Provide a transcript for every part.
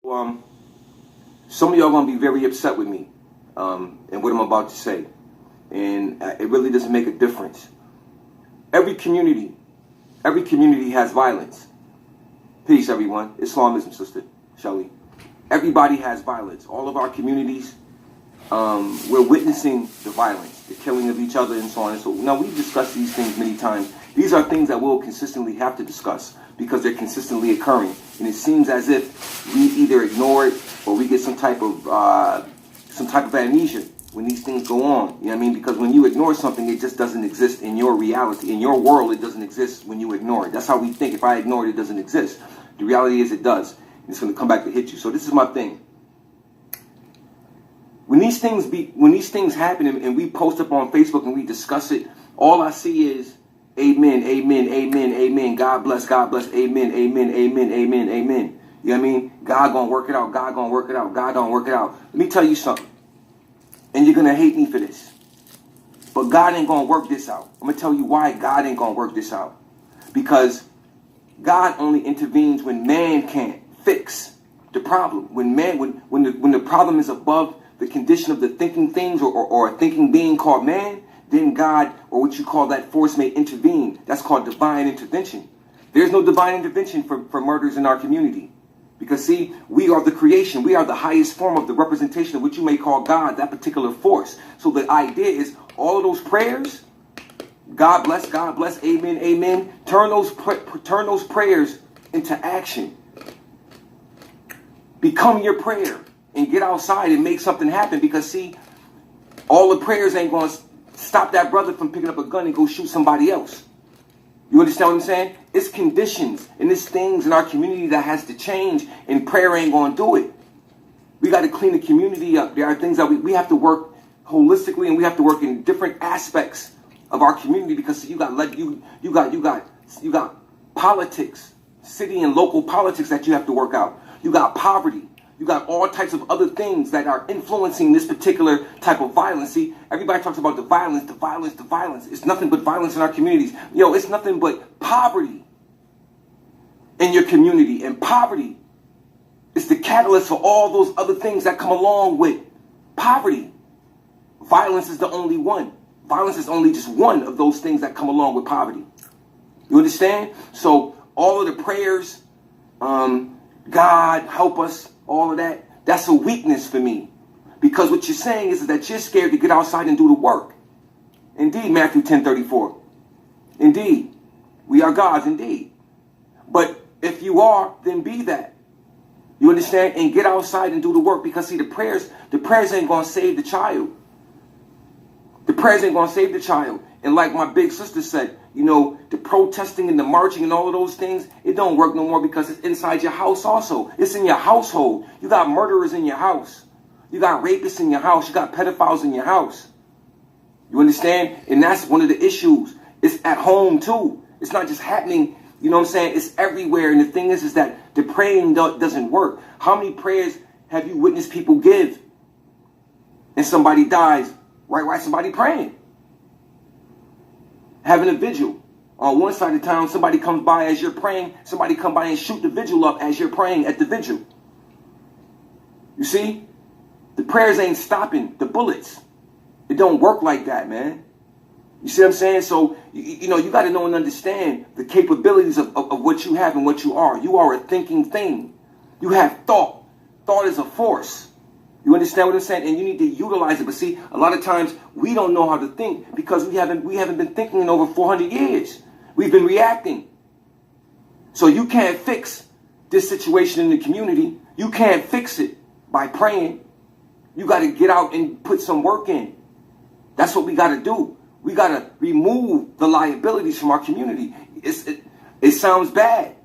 Um, some of y'all gonna be very upset with me, and what I'm about to say, and it really doesn't make a difference. Every community, every community has violence. Peace, everyone. Islamism, sister Shelly. Everybody has violence. All of our communities, we're witnessing the violence, the killing of each other, and so on and so. Now we've discussed these things many times. Tythese are things that we'll consistently have to discuss because they're consistently occurring, and it seems as if we either ignore it or we get some type of amnesia when these things go on. You know what I mean? Because when you ignore something, it just doesn't exist in your reality. In your world, it doesn't exist when you ignore it. That's how we think. If I ignore it, it doesn't exist. The reality is it does. And it's going to come back to hit you. So this is my thing. When these things happen and we post up on Facebook and we discuss it, all I see is amen, amen, amen, amen. God bless, amen, amen, amen, amen, amen. You know what I mean? God gonna work it out. God gonna work it out. God gonna work it out. Let me tell you something. And you're gonna hate me for this. But God ain't gonna work this out. I'm gonna tell you why God ain't gonna work this out. Because God only intervenes when man can't fix the problem. When the problem is above the condition of the thinking things or a thinking being called man, then God, or what you call that force, may intervene. That's called divine intervention. There's no divine intervention for murders in our community. Because see, we are the creation. We are the highest form of the representation of what you may call God, that particular force. So the idea is all of those prayers, God bless, amen, amen. Turn those prayers into action. Become your prayer and get outside and make something happen. Because see, all the prayers ain't going to stop that brother from picking up a gun and go shoot somebody else. You understand what I'm saying? It's conditions and it's things in our community that has to change, and prayer ain't going to do it. We got to clean the community up. There are things that we have to work holistically, and we have to work in different aspects of our community, because you got politics, city and local politics that you have to work out. You got poverty. You got all types of other things that are influencing this particular type of violence. See, everybody talks about the violence. It's nothing but violence in our communities. Yo, it's nothing but poverty in your community. And poverty is the catalyst for all those other things that come along with poverty. Violence is the only one. Violence is only just one of those things that come along with poverty. You understand? So all of the prayers, God help us, all of that, that's a weakness for me. Because what you're saying is that you're scared to get outside and do the work. Indeed, Matthew 10:34. Indeed, we are gods, indeed. But if you are, then be that. You understand? And get outside and do the work. Because see, the prayers ain't going to save the child. The prayers ain't going to save the child. And like my big sister said, you know, the protesting and the marching and all of those things, it don't work no more because it's inside your house also. It's in your household. You got murderers in your house. You got rapists in your house. You got pedophiles in your house. You understand? And that's one of the issues. It's at home too. It's not just happening, you know what I'm saying? It's everywhere. And the thing is that the praying doesn't work. How many prayers have you witnessed people give and somebody dies right while somebody praying? Having a vigil. On one side of town, somebody comes by as you're praying. Somebody come by and shoot the vigil up as you're praying at the vigil. You see? The prayers ain't stopping the bullets. It don't work like that, man. You see what I'm saying? So, you know, you got to know and understand the capabilities of what you have and what you are. You are a thinking thing. You have thought. Thought is a force. You understand what I'm saying? And you need to utilize it. But see, a lot of times we don't know how to think because we haven't been thinking in over 400 years. We've been reacting. So you can't fix this situation in the community. You can't fix it by praying. You got to get out and put some work in. That's what we got to do. We got to remove the liabilities from our community. It sounds bad.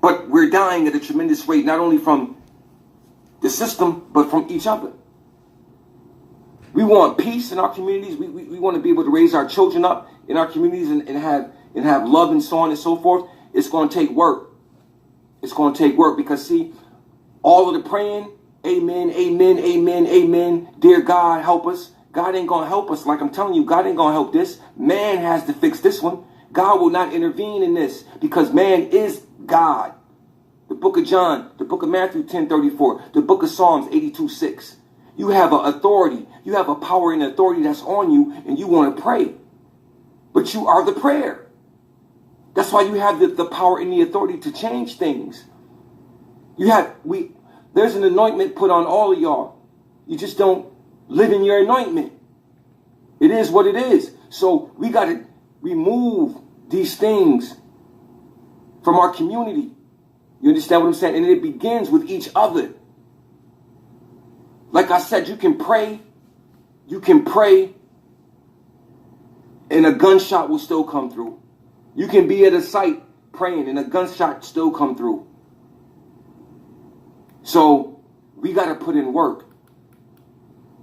But we're dying at a tremendous rate, not only from the system, but from each other. We want peace in our communities. We want to be able to raise our children up in our communities and have love and so on and so forth. It's going to take work. It's going to take work because see, all of the praying, amen, amen, amen, amen. Dear God, help us. God ain't going to help us. Like I'm telling you, God ain't going to help this. Man has to fix this one. God will not intervene in this because man is God. The book of John, the book of Matthew 10:34, the book of Psalms 82:6. You have an authority. You have a power and authority that's on you, and you want to pray. But you are the prayer. That's why you have the power and the authority to change things. There's an anointment put on all of y'all. You just don't live in your anointment. It is what it is. So we got to remove these things from our community. You understand what I'm saying? And it begins with each other. Like I said, you can pray, and a gunshot will still come through. You can be at a site praying, and a gunshot still come through. So we got to put in work.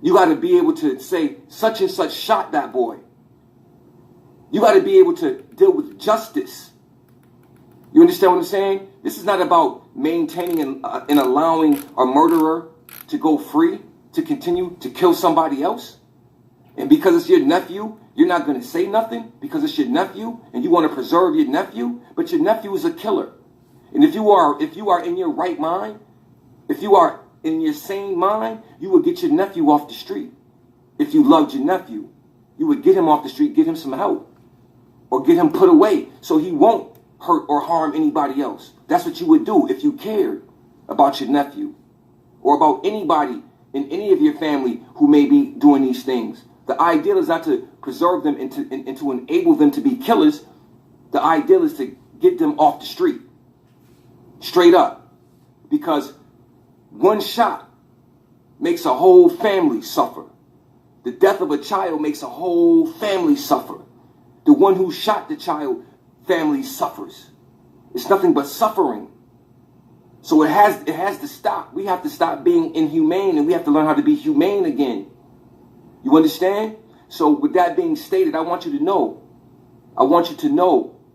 You got to be able to say, such and such shot that boy. You got to be able to deal with justice. You understand what I'm saying? This is not about maintaining and allowing a murderer to go free, to continue to kill somebody else. And because it's your nephew, you're not going to say nothing because it's your nephew and you want to preserve your nephew, but your nephew is a killer. And if you are in your right mind, if you are in your sane mind, you would get your nephew off the street. If you loved your nephew, you would get him off the street, get him some help, or get him put away so he won't hurt or harm anybody else. That's what you would do if you cared about your nephew or about anybody in any of your family who may be doing these things. The ideal is not to preserve them and to enable them to be killers. The ideal is to get them off the street. Straight up. Because one shot makes a whole family suffer. The death of a child makes a whole family suffer. The one who shot the child, family suffers. It's nothing but suffering. So it has to stop. We have to stop being inhumane, and we have to learn how to be humane again. You understand? So with that being stated, I want you to know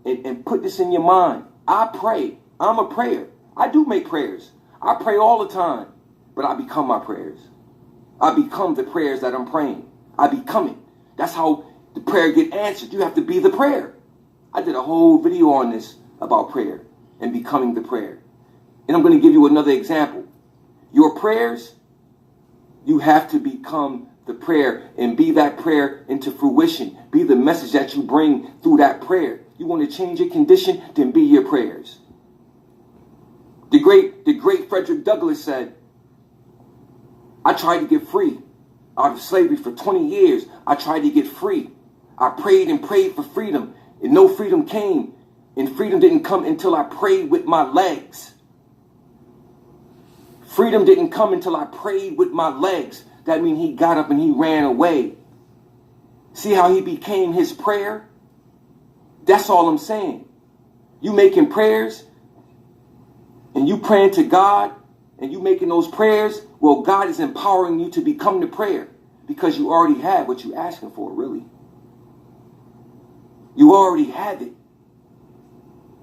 and put this in your mind. I pray. I'm a prayer. I do make prayers. I pray all the time, but I become my prayers. I become the prayers that I'm praying. I become it. That's how the prayer get answered. You have to be the prayer. I did a whole video on this about prayer and becoming the prayer. And I'm going to give you another example. Your prayers, you have to become the prayer and be that prayer into fruition. Be the message that you bring through that prayer. You want to change your condition, then be your prayers. The great Frederick Douglass said, I tried to get free out of slavery for 20 years. I tried to get free. I prayed and prayed for freedom, and no freedom came. And freedom didn't come until I prayed with my legs. Freedom didn't come until I prayed with my legs. That means he got up and he ran away. See how he became his prayer? That's all I'm saying. You making prayers and you praying to God and you making those prayers, well, God is empowering you to become the prayer because you already have what you're asking for, really. You already have it.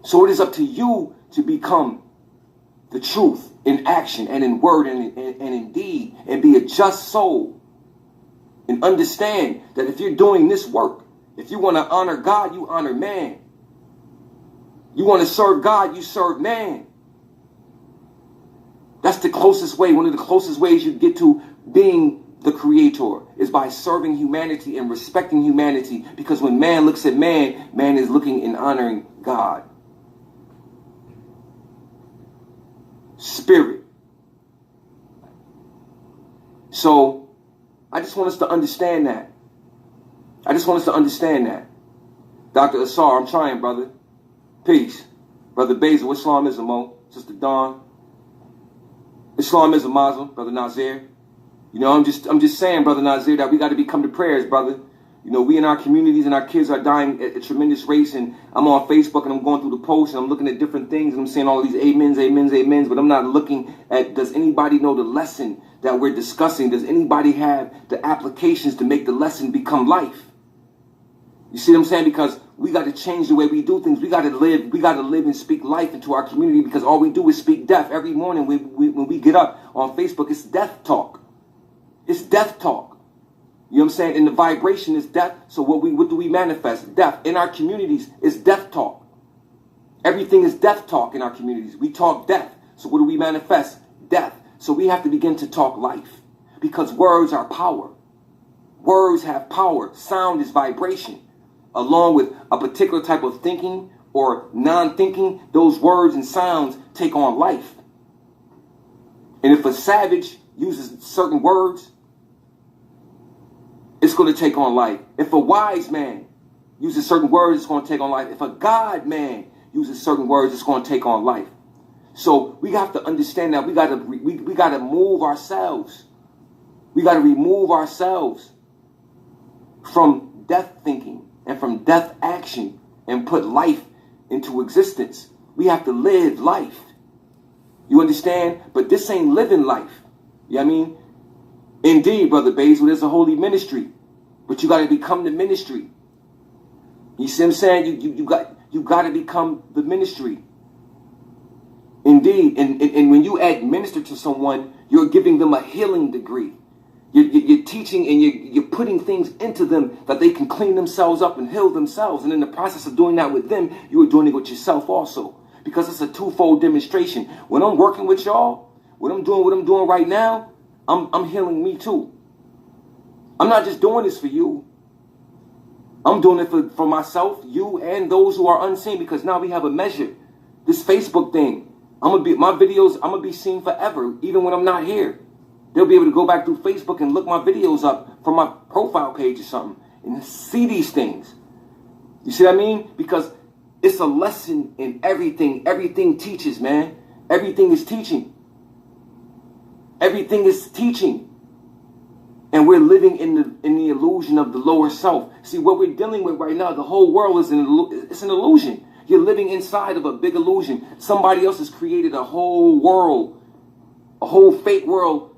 So it is up to you to become the truth in action and in word and in deed, and be a just soul. And understand that if you're doing this work, if you want to honor God, you honor man. You want to serve God, you serve man. That's the closest way. One of the closest ways you get to being the creator is by serving humanity and respecting humanity. Because when man looks at man, man is looking and honoring God. Spirit. So I just want us to understand that. Dr. Asar, I'm trying, brother. Peace. Brother Basil, Islamism, Mo. Sister Dawn. Islamism, Muslim. Brother Nazir. You know, I'm just saying, Brother Nazir, that we got to become the prayers, brother. You know, we in our communities and our kids are dying at a tremendous rates, and I'm on Facebook and I'm going through the posts and I'm looking at different things and I'm saying all these amens, but I'm not looking at, does anybody know the lesson that we're discussing? Does anybody have the applications to make the lesson become life? You see what I'm saying? Because we got to change the way we do things. We got to live and speak life into our community, because all we do is speak death. Every morning when we get up on Facebook, it's death talk. It's death talk. You know what I'm saying? And the vibration is death. So what do we manifest? Death. In our communities, it's death talk. Everything is death talk in our communities. We talk death. So what do we manifest? Death. So we have to begin to talk life, because words are power. Words have power. Sound is vibration. Along with a particular type of thinking or non-thinking, those words and sounds take on life. And if a savage uses certain words, it's going to take on life. If a wise man uses certain words, it's going to take on life. If a God man uses certain words, it's going to take on life. So we have to understand that we got to move ourselves. We got to remove ourselves from death thinking and from death action and put life into existence. We have to live life. You understand? But this ain't living life. You know what I mean? Indeed, Brother Basil, there's a holy ministry, but you got to become the ministry. You see what I'm saying? You got to become the ministry. Indeed, and when you administer to someone, you're giving them a healing degree. You're teaching and you're putting things into them that they can clean themselves up and heal themselves. And in the process of doing that with them, you are doing it with yourself also. Because it's a twofold demonstration. When I'm working with y'all, when I'm doing what I'm doing right now, I'm healing me too. I'm not just doing this for you. I'm doing it for myself, you, and those who are unseen, because now we have a measure. This Facebook thing, my videos, I'm gonna be seen forever, even when I'm not here. They'll be able to go back through Facebook and look my videos up from my profile page or something and see these things. You see what I mean? Because it's a lesson in everything. Everything teaches, man. Everything is teaching. Everything is teaching. And we're living in the illusion of the lower self. See, what we're dealing with right now, the whole world is an illusion. You're living inside of a big illusion. Somebody else has created a whole world, a whole fake world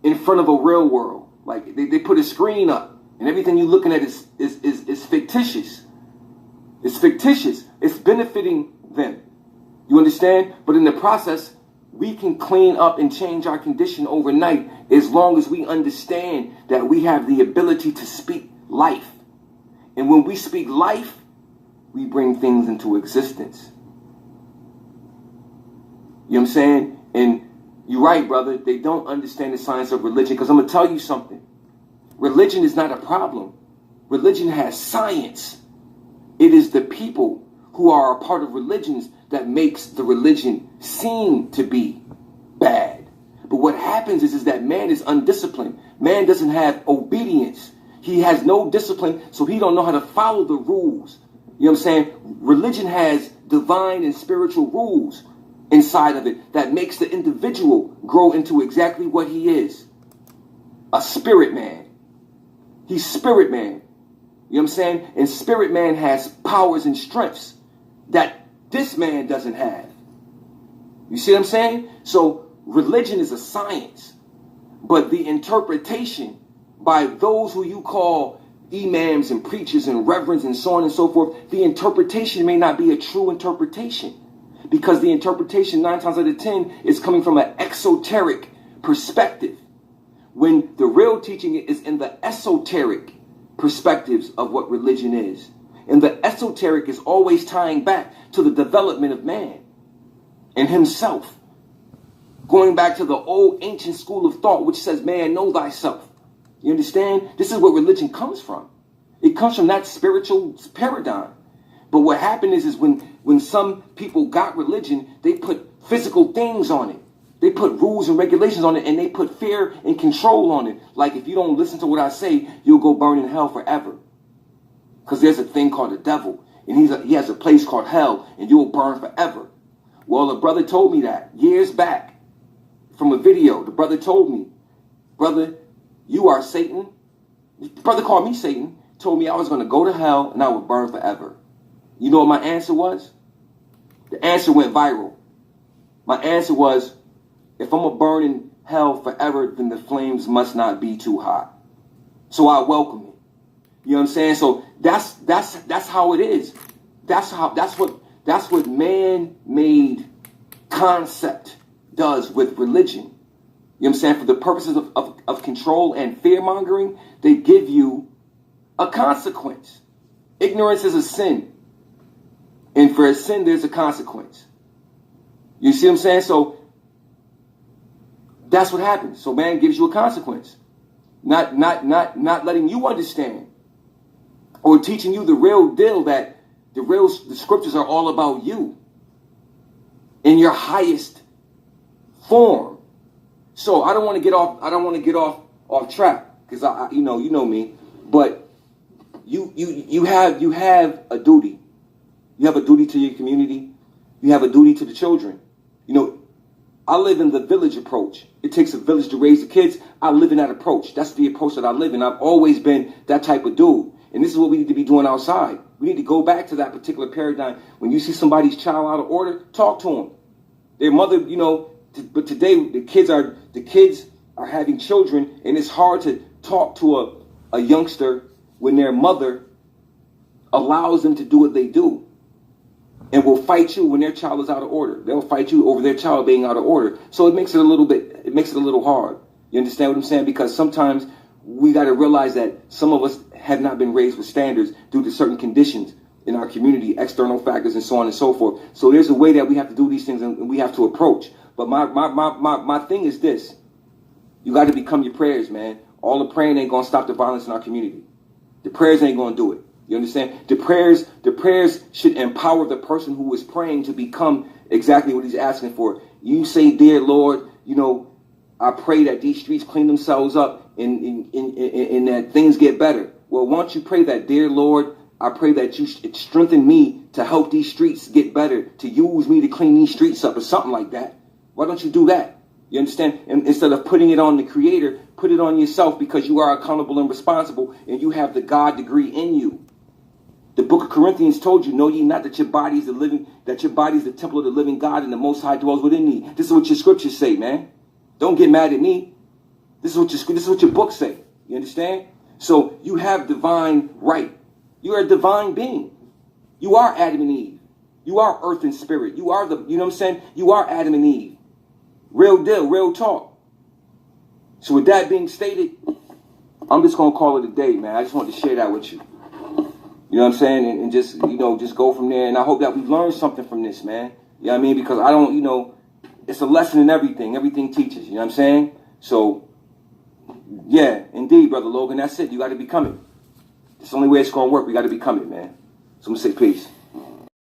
in front of a real world. Like they put a screen up and everything you're looking at is fictitious. It's fictitious. It's benefiting them. You understand? But in the process, we can clean up and change our condition overnight as long as we understand that we have the ability to speak life. And when we speak life, we bring things into existence. You know what I'm saying? And you're right, brother. They don't understand the science of religion, because I'm going to tell you something. Religion is not a problem. Religion has science. It is the people who are a part of religions that makes the religion seem to be bad. But what happens is that man is undisciplined. Man doesn't have obedience. He has no discipline, so he don't know how to follow the rules. You know what I'm saying? Religion has divine and spiritual rules inside of it that makes the individual grow into exactly what he is. A spirit man. He's spirit man. You know what I'm saying? And spirit man has powers and strengths that this man doesn't have. You see what I'm saying? So religion is a science, but the interpretation by those who you call imams and preachers and reverends and so on and so forth, the interpretation may not be a true interpretation, because the interpretation 9 times out of 10 is coming from an exoteric perspective, when the real teaching is in the esoteric perspectives of what religion is. And the esoteric is always tying back to the development of man and himself. Going back to the old ancient school of thought, which says, man, know thyself. You understand? This is where religion comes from. It comes from that spiritual paradigm. But what happened is when some people got religion, they put physical things on it. They put rules and regulations on it, and they put fear and control on it. Like, if you don't listen to what I say, you'll go burn in hell forever. Because there's a thing called the devil, and he has a place called hell, and you'll burn forever. Well, a brother told me that years back from a video. The brother told me, brother, you are Satan. The brother called me Satan, told me I was going to go to hell and I would burn forever. You know what my answer was? The answer went viral. My answer was, if I'm going to burn in hell forever, then the flames must not be too hot. So I welcome it. You know what I'm saying? So that's how it is. That's what man-made concept does with religion. You know what I'm saying? For the purposes of control and fear-mongering, they give you a consequence. Ignorance is a sin. And for a sin, there's a consequence. You see what I'm saying? So that's what happens. So man gives you a consequence. Not letting you understand or teaching you the real deal, that the scriptures are all about you in your highest form. So I don't want to get off track, because I you know me, but you have a duty. You have a duty to your community. You have a duty to the children. You know, I live in the village approach. It takes a village to raise the kids. I live in that approach. That's the approach that I live in. I've always been that type of dude. And this is what we need to be doing outside. We need to go back to that particular paradigm. When you see somebody's child out of order, talk to them. Their mother, you know, but today the kids are having children, and it's hard to talk to a youngster when their mother allows them to do what they do, and will fight you when their child is out of order. They'll fight you over their child being out of order. So it makes it a little hard. You understand what I'm saying? Because sometimes we got to realize that some of us have not been raised with standards due to certain conditions in our community, external factors, and so on and so forth. So there's a way that we have to do these things, and we have to approach. But my thing is this: you got to become your prayers, man. All the praying ain't gonna stop the violence in our community. The prayers ain't gonna do it. You understand? The prayers should empower the person who is praying to become exactly what he's asking for. You say, "Dear Lord, you know, I pray that these streets clean themselves up and that things get better." Well, once you pray that, "Dear Lord, I pray that you strengthen me to help these streets get better, to use me to clean these streets up," or something like that. Why don't you do that? You understand? And instead of putting it on the Creator, put it on yourself, because you are accountable and responsible, and you have the God degree in you. The book of Corinthians told you, "Know ye not that your body is the temple of the living God, and the Most High dwells within thee." This is what your scriptures say, man. Don't get mad at me. This is what your books say. You understand? So you have divine right. You are a divine being. You are Adam and Eve. You are earth and spirit. You are you know what I'm saying? You are Adam and Eve. Real deal, real talk. So with that being stated, I'm just going to call it a day, man. I just wanted to share that with you. You know what I'm saying? And just, you know, just go from there. And I hope that we've learned something from this, man. You know what I mean? Because I don't, you know, it's a lesson in everything. Everything teaches. You know what I'm saying? So, yeah, indeed, Brother Logan. That's it. You got to become it. It's the only way it's going to work. We got to become it, man. So I'm going to say peace.